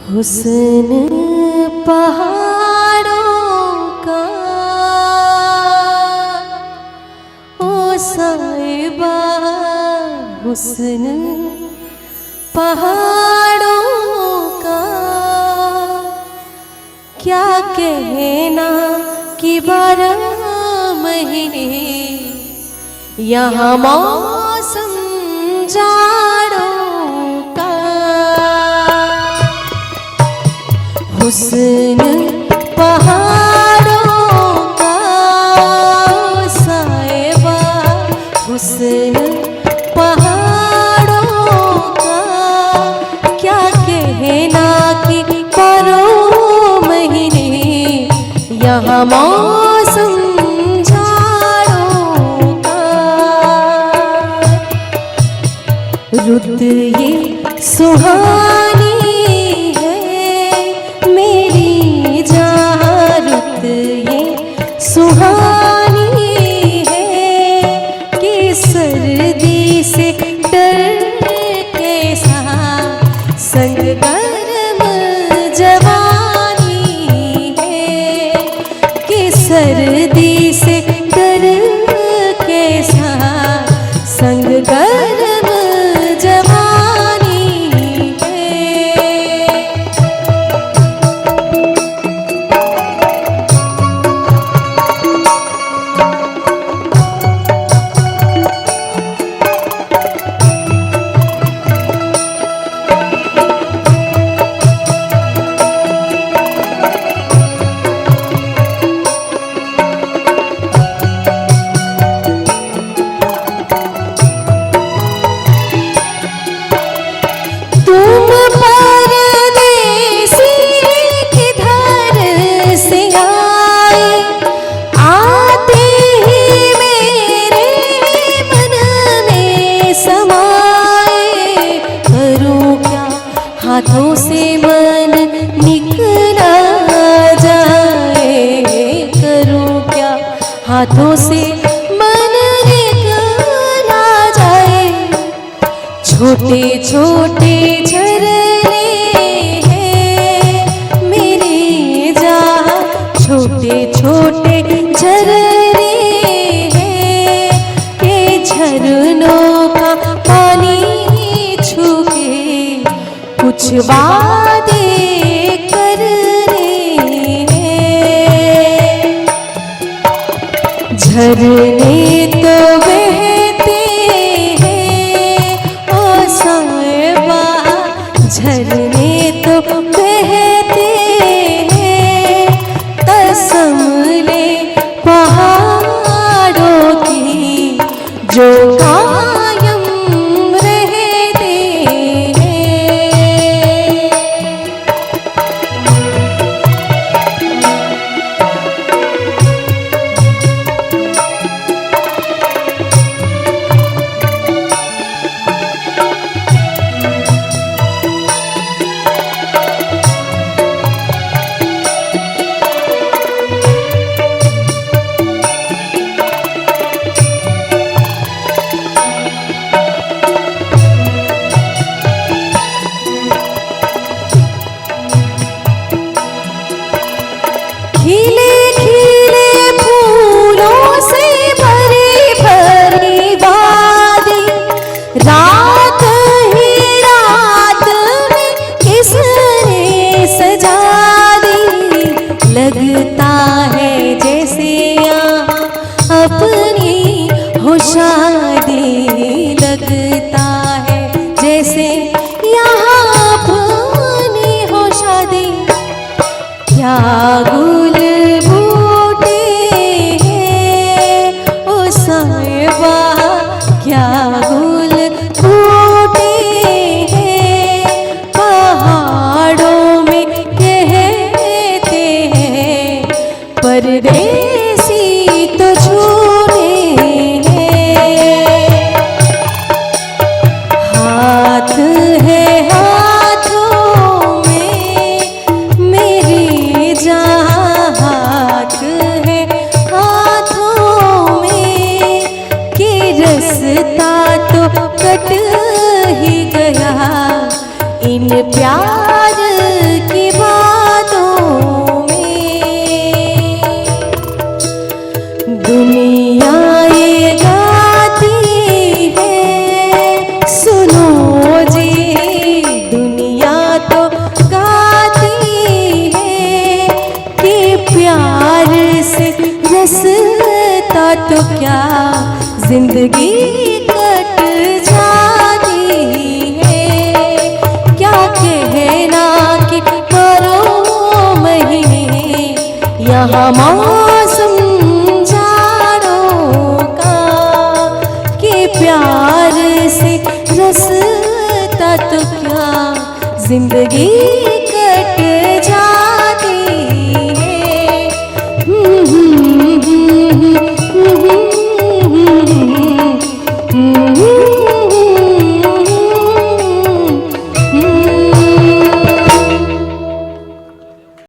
हुस्न पहाड़ों का ओ साहिबा, हुस्न पहाड़ों का क्या कहना कि 12 महीने यहाँ मौसम जाड़ों का। हुस्न पहाड़ों का साहिबा, हुस्न पहाड़ों का क्या कहना कि 12 महीने यहाँ मौसम जाड़ों का। रुत ये सुहानी सुहानी है कि सर्दी से डर कैसा संग गर्म जवानी है कि सर्दी से डर कैसा संग गर्म जवानी है। हाथों से मन निकला जाए, करूं क्या हाथों से मन निकला जाए। छोटे छोटे झरने हैं मेरे जहाँ, छोटे छोटे झरने हैं के झरनों का पानी छू के कुछ वादे कर रहे हैं। झरने तो बहते हैं ओ साहिबा, झरने तो बहते हैं। कसम ले पहाड़ों की जो कायम रहते लगता है जैसे यहाँ अपनी हो शादी, लगता है जैसे यहाँ अपनी हो शादी। क्या गुल बूटे हैं ओ साहिबा, क्या गुल बूटे हैं पहाड़ों में कहते हैं परदेसी तो छूने हैं। हाथ है हाथों में मेरी जहाँ, हाथ है हाथ तो क्या जिंदगी कट जाती है। क्या कहना कि बारह महीने यहाँ मौसम जाड़ों का, कि प्यार से रसता तो क्या जिंदगी